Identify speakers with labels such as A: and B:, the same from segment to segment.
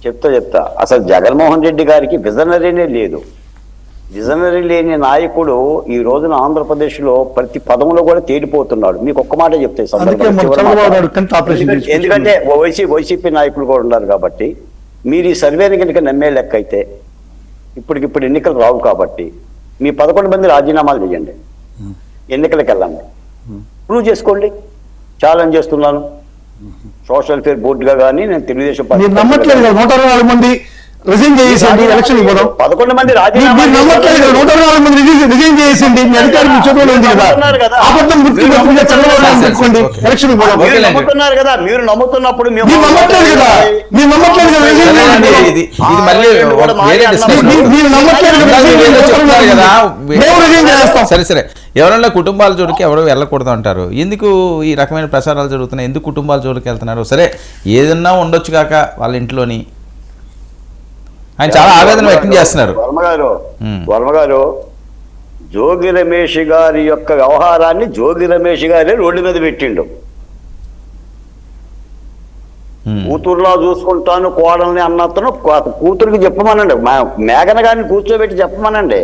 A: చెప్తా అసలు జగన్మోహన్ రెడ్డి గారికి విజనరీనే లేదు. విజనరీ లేని నాయకుడు ఈ రోజున ఆంధ్రప్రదేశ్లో ప్రతి పదంలో కూడా తేలిపోతున్నాడు. మీకు ఒక్క మాట చెప్తే ఎందుకంటే వైసీపీ నాయకులు కూడా ఉన్నారు కాబట్టి మీరు ఈ సర్వేని కనుక నమ్మే లెక్క అయితే ఇప్పటికిప్పుడు ఎన్నికలు రావు కాబట్టి మీ 11 మంది రాజీనామాలు చేయండి, ఎన్నికలకు వెళ్ళండి, ప్రూవ్ చేసుకోండి. ఛాలెంజ్ చేస్తున్నాను. సోషల్ ఫేర్ బోర్డుగా కానీ నేను తెలుగుదేశం పార్టీ
B: నమ్మట్లేదు. 164 మంది రిజైన్ చేసేయండి, ఎలక్షన్ ఇవ్వడం.
A: 11 మంది రాజీనామా
B: నమ్మట్లేదు. 164 మంది రిజైన్ చేసేయండి. మీ అధికారం మీ చేతుల్లో ఉంది కదా. అబద్ధం ముఖ్యమంత్రిగా చంద్రబాబు పెట్టుకోండి, ఎలక్షన్ ఇవ్వడం.
A: నమ్ముతున్నారు కదా, మీరు నమ్ముతున్నప్పుడు
B: మీరు నమ్మట్లేదు కదా. మీరు నమ్మట్లేదు కదా.
C: సరే సరే, ఎవరన్నా కుటుంబాల జోలికి ఎవరు వెళ్ళకూడదు అంటారు. ఎందుకు ఈ రకమైన ప్రసారాలు జరుగుతున్నాయి? ఎందుకు కుటుంబాల జోలికి వెళ్తున్నారు? సరే ఏదన్నా ఉండొచ్చు కాక వాళ్ళ ఇంట్లోని ఆయన చాలా ఆవేదన వ్యక్తం చేస్తున్నారు.
A: వర్మ గారు జోగి రమేష్ గారి యొక్క వ్యవహారాన్ని జోగి రమేష్ గారే రోడ్డు మీద పెట్టిండు. కూతురులా చూసుకుంటాను కోడల్ని అన్నతను కూతురికి చెప్పమనండి, మేఘన గారిని కూర్చోబెట్టి చెప్పమనండి.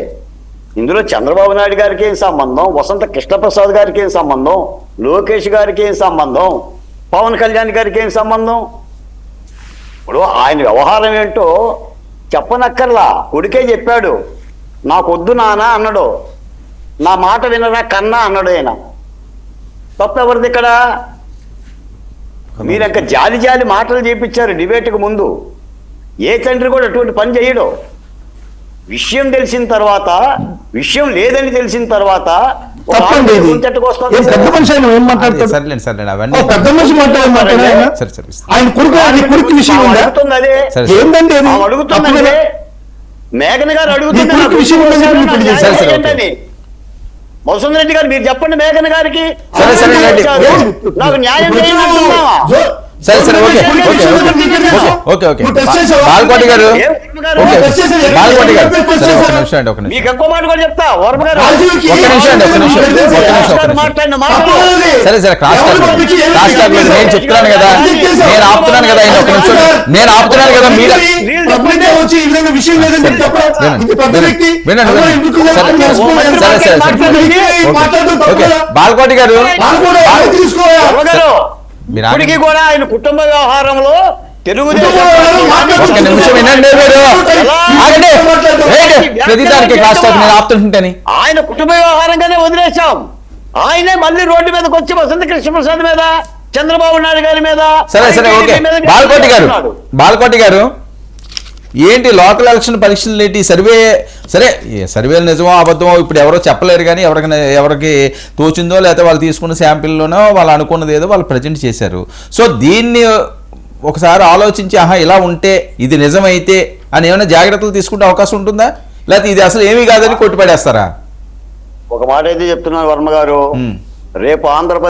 A: ఇందులో చంద్రబాబు నాయుడు గారికి ఏం సంబంధం, వసంత కృష్ణప్రసాద్ గారికి ఏం సంబంధం, లోకేష్ గారికి ఏం సంబంధం, పవన్ కళ్యాణ్ గారికి ఏం సంబంధం? ఇప్పుడు ఆయన వ్యవహారం ఏంటో చెప్పనక్కర్లా, కొడుకే చెప్పాడు. నాకొద్దు నాన్న అన్నాడు, నా మాట వినరా కన్నా అన్నాడు. ఆయన తప్ప ఎవరిది ఇక్కడ? మీరు ఇంకా జాలి మాటలు చేపించారు డిబేట్కి ముందు. ఏ తండ్రి కూడా అటువంటి పని చేయడు. విషయం తెలిసిన తర్వాత, విషయం లేదని తెలిసిన తర్వాత మేఘన గారు అడుగుతుంది మధుసూదన్ రెడ్డి గారు మీరు చెప్పండి మేఘన గారికి నాకు న్యాయం చేయాలంటున్నావా?
C: సరే సరే ఓకే ఓకే ఓకే బాలకోటి గారు బాలకోటి గారు ఒక నిమిషం అండి, ఒక నిమిషం.
A: మీకు ఎక్కువ మాట కూడా చెప్తా వర్మ గారు.
C: ఒక నిమిషం అండి, ఒక నిమిషం. సరే సరే క్రాస్ టాక్ నేను చెప్తున్నాను కదా, నేను ఆపుతున్నాను కదా. ఒక నిమిషం నేను ఆపుతున్నాను కదా. మీరు బాలకోటి గారు
A: ఇప్పటికీ కూడా ఆయన కుటుంబ వ్యవహారంలో తెలుగుదేశం ఆయన కుటుంబ వ్యవహారంగానే వదిలేశాం. ఆయనే మళ్ళీ రోడ్డు మీదకి వచ్చి వసంత కృష్ణప్రసాద్ మీద, చంద్రబాబు నాయుడు గారి మీద.
C: సరే సరే ఓకే బాలకోటి గారు ఏంటి లోకల్ ఎలక్షన్ పరీక్షలు ఏంటి? సరే సర్వేలు నిజమో అబద్ధమో ఇప్పుడు ఎవరో చెప్పలేరు, కానీ ఎవరికి తోచిందో లేకపోతే వాళ్ళు తీసుకున్న శాంపిల్లోనో వాళ్ళు అనుకున్నది ఏదో వాళ్ళు ప్రజెంట్ చేశారు. సో దీన్ని ఒకసారి ఆలోచించి ఇలా ఉంటే ఇది నిజమైతే అని ఏమైనా జాగ్రత్తలు తీసుకుంటే అవకాశం ఉంటుందా, లేకపోతే ఇది అసలు ఏమీ కాదని కొట్టిపడేస్తారా?
A: ఒక మాట అయితే చెప్తున్నారు వర్మ గారు, రేపు ఆంధ్రప్రదేశ్